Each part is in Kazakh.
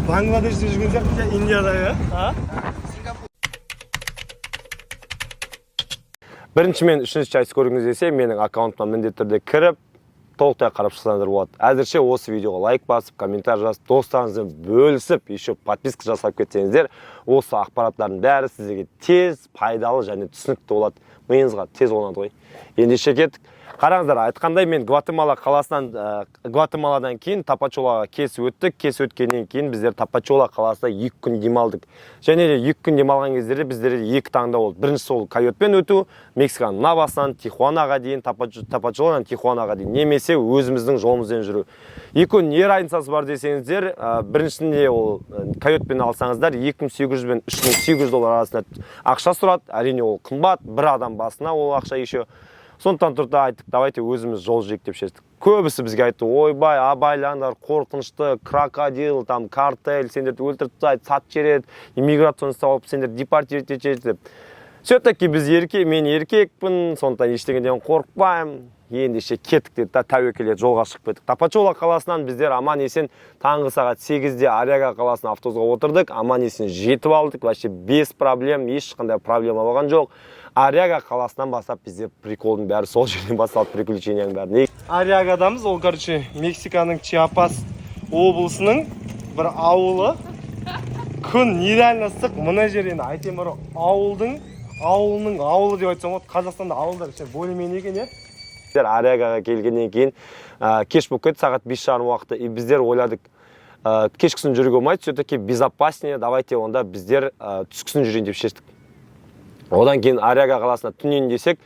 Бангладеште жүрген сияқты, Индиядағы, Бірінші мен үшінші часть көргіңіз десе, менің аккаунтыма міндетті түрде кіріп, толықтай қарап шықсаңыздар болады. Әзірше осы видеоға лайк басып, комментарий жазып, достарыңызбен бөлісіп, еще подписка жасап кетсеңіздер, осы ақпараттардың бәрі сіздерге тез, пайдалы және түсінікті болады. Миыңызға тез орнады ғой. Ендеше кеттік. Қараңыздар, айтқандай мен Гватемаладан кейін Тапачолаға кесіп өттік. Кесіп өткеннен кейін біздер Тапачола қаласында 2 күн демалдық. Және де 2 күн демалған кездерде біздерде 2 таңдау болды. Біріншісі ол Койотпен өту, Мексиканың Навасынан Тихуанаға дейін, Тапачоладан Тихуанаға дейін, немесе өзіміздің жолымызбен жүру. 2 күн не разницасы бар десеңіздер, біріншісінде ол Койотпен алсаңыздар 2800 бен 3800 доллар арасында ақша сұрады. Әрине ол қымбат, бір адам басына ол ақша еще. Сондықтан тұрды айттық, давайте өзіміз жол жейік деп шештік. Көбісі бізге айтты, ойбай, абайлаңдар, қорқынышты, крокодил, там, картель, сендерді өлтіріп тастайды, сат жереді, иммиграцияны салып, сендерді депортировать етеді деп. Все-таки біз мен еркекпін, сондықтан ештеңеден қорықпаймын. Ендеше кеттік деді, тәуекел жолға шығып кеттік. Тапачола қаласынан біздер аман-есен таңғы сағат 8-де Аряга қаласына автобусқа отырдық. Аман-есен жетіп алдық, вообще без проблем, ешқандай проблема болған жоқ. Аряга қаласынан бастап біздер приколдың бәрі сол жерден басталды, приключенияның бәрі. Арягадамыз, ол, короче, Мексиканың Чиапас облысының бір ауылы. Күн нереально ыстық, мына жерден айтем бар, ауылының ауылы деп айтсам болады. Қазақстанда ауылдар более-менее екен, е? Біздер Арягаға келгеннен кейін кеш болып кетті, сағат 5:30 уақыты. Біздер ойладық, кешкісін жүруге болмайды, все-таки безопаснее, давайте онда біздер түскісін жүрейін деп шештік. Одан кейін Аряга қаласына түнен десек,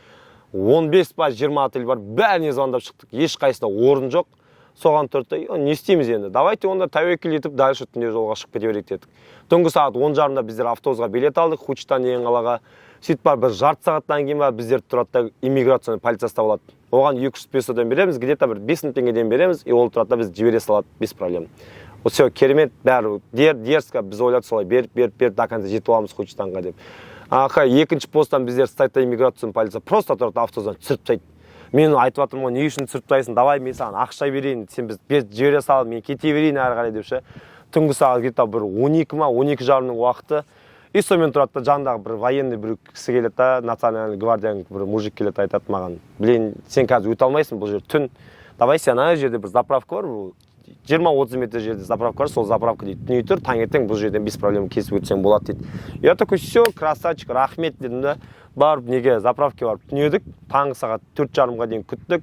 15 па 20 отель бар, бәріне звондап шықтық. Ешқайсында орын жоқ. Соған тұрды, не істейміз енді? Давайте онда тәуекел етіп, дальше түнде жолға шығып кете берейік дедік. Түнгі сағат 10:30-да біздер автобусқа билет алдық, Хучитан деген қалаға. Сөйтіп бар, бір жарты сағаттан кейін ба біздер тұрады иммиграция полициясы болады. Оған 200 песодан береміз, где-то бір 5000 теңгеден береміз, и ол тұрады біз жібере салады, без проблем. Вот все керемет, бәрі дерзко біз ойлады солай, беріп до конца жетіп аламыз Хучитанға деп. Екінші посттан біздер статта иммиграция полиция просто тұрады автобустан түсіріп тастайды. Мен айтып жатырмын, не үшін түсіріп тастайсың? Давай мен саған ақша берейін, сен біз жібере сал, мен кете берейін әрі қарай деп ше. Түнгі сағат где-то бір 12:30 уақыты. И сонымен тұрады, жандағы бір военный бір кісі келеді, национальный гвардияның бір мужик келеді, айтады маған, блин, сен қазір өте алмайсың, бұл жер түн. Давай сен ана жерде бір заправка бар, 20-30 метр жерде заправка бар, сол заправка дейді, түней тұр, таңертең бұл жерден без проблем кесіп өтсең болады дейді. Я такой, все, красавчик, рахмет дедім да, барып неге заправке барып түнедік, таңғы сағат 4:30-ға дейін күттік.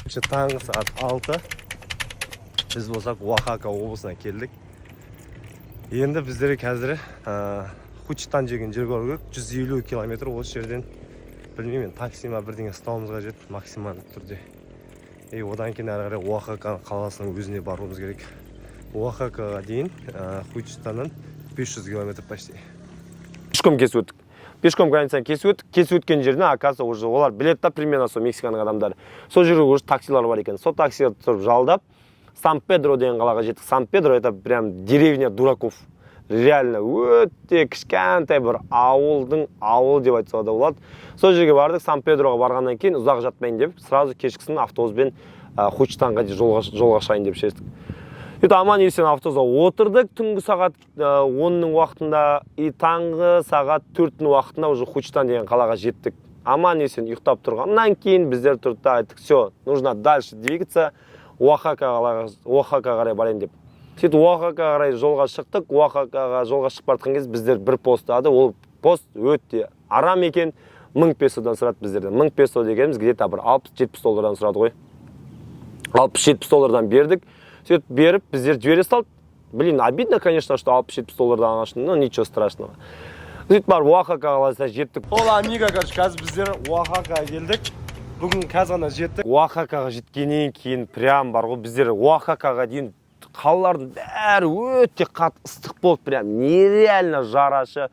Таңғы сағат 6 біз болсақ Оахака облысына келдік. Енді біздері қазір Хучитан деген жерге бару керек, 150 километр осы жерден. Білмеймін, таксима бірдеңе ұстауымыз қажет максималды түрде. Одан кейін әрі қарай Оахака қаласының өзіне баруымыз керек. Оахакаға дейін Хучитаннан 500 километр почти. Пешком кесіп өттік. Пешком границаны кесіп өттік. Кесіп өткен жеріне, оказывается, уже олар билетті примерно сол Мексиканың адамдары. Сол жерге уже таксилар бар екен. Сол таксилар тұрып жалдап, Сан-Педро деген қалаға жеттік. Сан-Педро это прям деревня дураков. Реально өте кішкентай бір ауыл деп айтса да болады. Сол жерге бардық, Сан-Педроға барғаннан кейін ұзақ жатпайын деп, сразу кешкісін автобуспен Хучитанға жолға шығайын деп шештік. Аман-есен автобусқа отырдық, түнгі сағат 10-ның уақытында, и таңғы сағат 4-ның уақытында уже Хучитан деген қалаға жеттік. Аман-есен ұйықтап тұрғаннан кейін біздер тұрды, айттық, все, нужно дальше двигаться, Оахакаға қарай барайын деп. Сөйтіп Оахакаға қарай жолға шықтық. Оахакаға жолға шығып бартқан кез біздер бір пост алды. Ол пост өте арам екен. 1000 песодан сұрады біздерден. 1000 песо дегеніміз где-то бір 60-70 доллардан сұрады ғой. 60-70 доллардан бердік. Сөйтіп беріп біздер жібере салды. Блин, обидно, конечно, что 60-70 доллардан алғашын, но ничего страшного. Сөйтіп бар Оахака қаласына жеттік. Ол амиго, короче, қазір біздер Оахакаға келдік. Бүгін қазір ғана жеттік. Оахакаға жеткеннен кейін прям бар ғой, біздер Оахакаға дейін қалалардың бәрі өте қатты ыстық болды, прям нереально жарашы.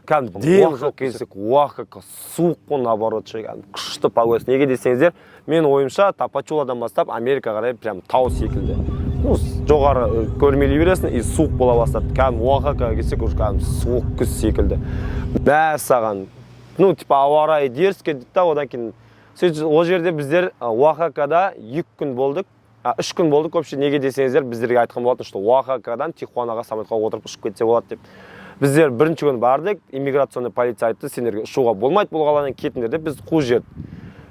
Кәдімгі дем жоқ келсек, Оахака суық қой, наоборот, күшті погода. Неге десеңіздер, мен ойымша Тапачоладан бастап Америка қарай прям тау секілді. Жоғары көрмелей бересің, и суық бола бастады. Кәдімгі Оахакаға келсек, уже кәдімгі суық күз секілді. Бәрі саған, ауа райы дерзкий дейді да, одан кейін ол жерде біздер Оахакада 2 күн болдық. 3 күн болды көпшілік. Неге десеңіздер, біздерге айтқан болатын, что Оахакадан Тихуанаға самолетқа отырып ұшып кетсе болады деп. Біздер бірінші күн бардық, иммиграционный полиция айтты, сендерге ұшуға болмайды, бұл қаладан кетіңдер деп біз қуып жіберді.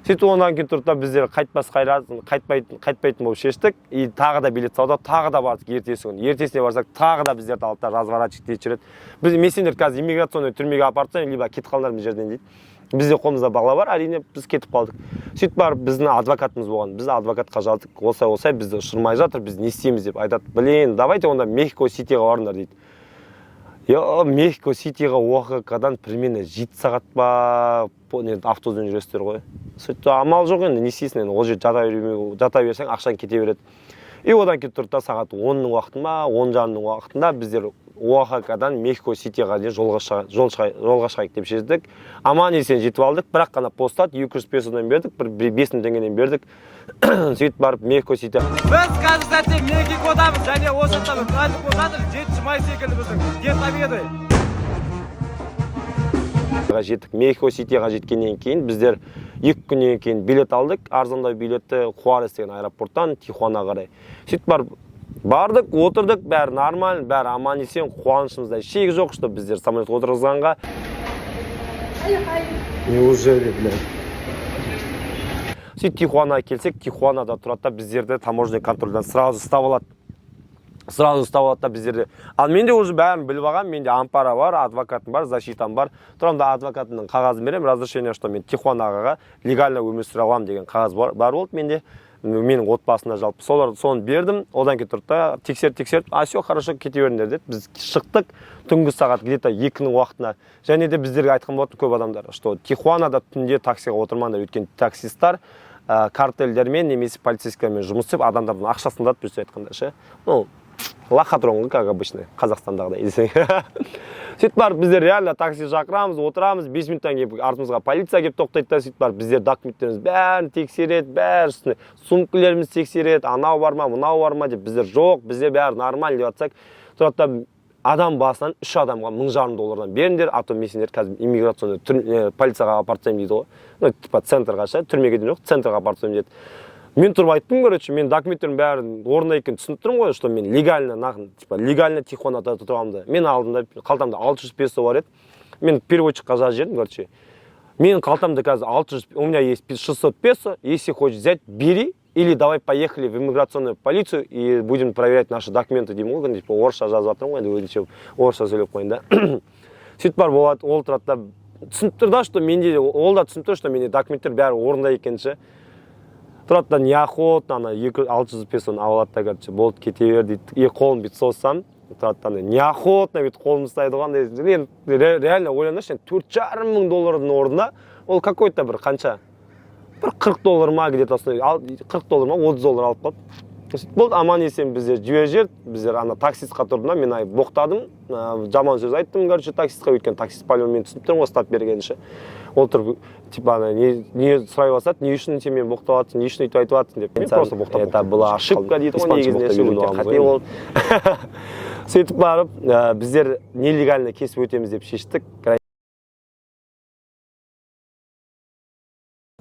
Сөйтіп онан кейін тұрды, біздер қайтпайтын болып шештік, и тағы да билет сауда, тағы да бардық ертесі күн. Ертесіне барсақ, тағы да біздерді алып та разворачивать етіп жүреді. Біз мен сендер қазір иммиграционный түрмеге апарып тастаймын, либо кетіп қалыңдар бұл жерден дейді. Бізде қолымызда бала бар, әрине біз кетіп қалдық. Сөйтіп барып біздің адвокатымыз болған. Біз адвокатқа жаздық, осылай бізді ұшырмай жатыр, біз не істейміз деп айтады. Блин, давайте онда Мехико Ситиге барыңдар дейді. Мехико Ситиге Оахакадан примерно 7 сағат па автобуспен жүресіздер ғой. Сөйтіп амал жоқ енді, не істейсің енді, ол жерде жата берсең ақшаң кете береді. И одан кейін тұрды сағат 10-ның уақытында, 10:30-ның уақытында біздер Оахакадан Мехико Ситиге дейін жолға шығайық деп шештік. Аман есен жетіп алдық, бірақ қана постат 200 песодан бердік, бір 5 мың теңгеден бердік. Сөйтіп барып Мехико Сити. Біз қазір сәтте Мехикодамыз, және осы жақтан праздник болып жатыр, 7 май секілді біздің День Победы. Жеттік. Мехико Ситиге жеткеннен кейін біздер 2 күннен кейін билет алдық, арзандау билетті Хуарес деген аэропорттан Тихуана қарай. Сөйтіп барып бардық, отырдық, бәрі нормаль, бәрі аман есен, қуанышымызда шек жоқ, что біздер самолет отырғызғанға. Неужели, блядь? Сөйтіп Тихуанаға келсек, Тихуанада тұрады, біздерді таможенный контрольдан сразу ұстап алады біздерді. Ал менде уже бәрін біліп алған, менде ампара бар, адвокатым бар, защитам бар. Тұрамда адвокатымның қағазын берем, разрешение, что мен Тихуанаға легально өмір сүре аламын деген қағаз бар болды менде. Менің отбасында жалпы соны бердім. Одан кейін тұрды, тексеріп, все хорошо, кете беріңдер деді. Біз шықтық түнгі сағат где-то 2-ның уақытына. Және де біздерге айтқан болатын көп адамдар, что Тихуанада түнде таксиға отырмаңдар, өйткені таксисттар картельдермен немесе полицейскермен жұмыс істеп, адамдардың ақшасын алады, дұрыс айтқанда ше. Лохотрон, как обычно, Қазақстандағыдай десең. Сөйтіп барып біздер реально такси шақырамыз, отырамыз, 5 минуттан кейін артымызға полиция келіп тоқтайды да, сөйтіп барып біздер документтеріміз бәрін тексереді, бәрі үстіне сумкаларымыз тексереді, анау бар ма, мынау бар ма деп, біздер жоқ, бізде бәрі нормаль деп жатсақ, тұрады адам басынан 3 адамға $1,500 беріңдер, а то мен сендер қазір иммиграционный полицияға апарып тастаймын дейді ғой. Типа центрға ше, түрмеге дейін жоқ, центрға апарып тастаймын деді. Мен тұрып айттым, короче, мен документтерім бәрін орнына екенін түсініп тұрмын ғой, что мен легально Тихуанада тұрғанымды. Мен алдымда қалтамда 600 песо бар еді. Мен переводчикқа жазып жібердім, короче. Менің қалтамда қазір 600, у меня есть 600 песо, если хочешь взять, бери, или давай поехали в иммиграционную полицию и будем проверять наши документы деймін ғой, типа орысша жазып жатырмын ғой, енді өзінше орысша сөйлеп қойын да. Сөйтіп бар болады, ол тұрады да түсініп тұр да, что менде ол да түсініп тұр, что менде документтер бәрі орында екенше. Тұрады да неохотно 600 песоны алады да, короче, болды кете бер дейді. Қолын бүйтіп созсам, тұрады да неохотно бүйтіп қолын ұстайды ғой. Мен реально ойланыш, $4,500 орнына ол какой-то бір қанша? Бір $40 ма, где-то $40 ма, $30 алып қалды. Болды, аман есен біздер жіберді, біздер ана таксистқа тұрдым, мен боқтадым, жаман сөз айттым, короче, таксистқа, өйткені таксист по-любому мен түсініп тұрмын, ұстап бергенше. Ол тұрып, типа, не сұрай бастады, не үшін сен мен боқтап жатсың, не үшін өйтіп айтып жатсың деп. Мен просто боқтап. Это была ошибка дейді ғой, негізінде сөйлеген қате болды. Сөйтіп барып, біздер нелегально кесіп өтеміз деп шештік.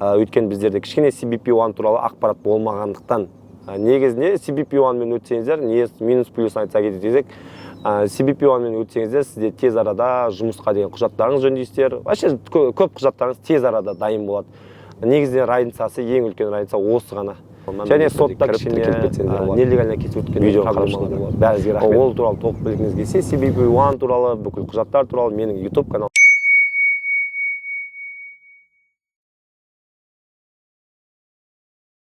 Өйткені біздерде кішкене CBP-1 туралы ақпарат болмағандықтан, негізінде CBP-1 мен өтсеңіздер, минус плюс айтса кетеді десек, CBP-1 мен өтсеңіздер, сізде тез арада жұмысқа деген құжаттарыңыз жөндейсіздер. Вообще көп құжаттарыңыз тез арада дайын болады. Негізінде разницасы, ең үлкен разница осы ғана. Және сотта кішкене нелегально кесіп өткен видео қарамалар болады. Ол туралы толық білгіңіз келсе, CBP-1 туралы, бүкіл құжаттар туралы менің YouTube каналым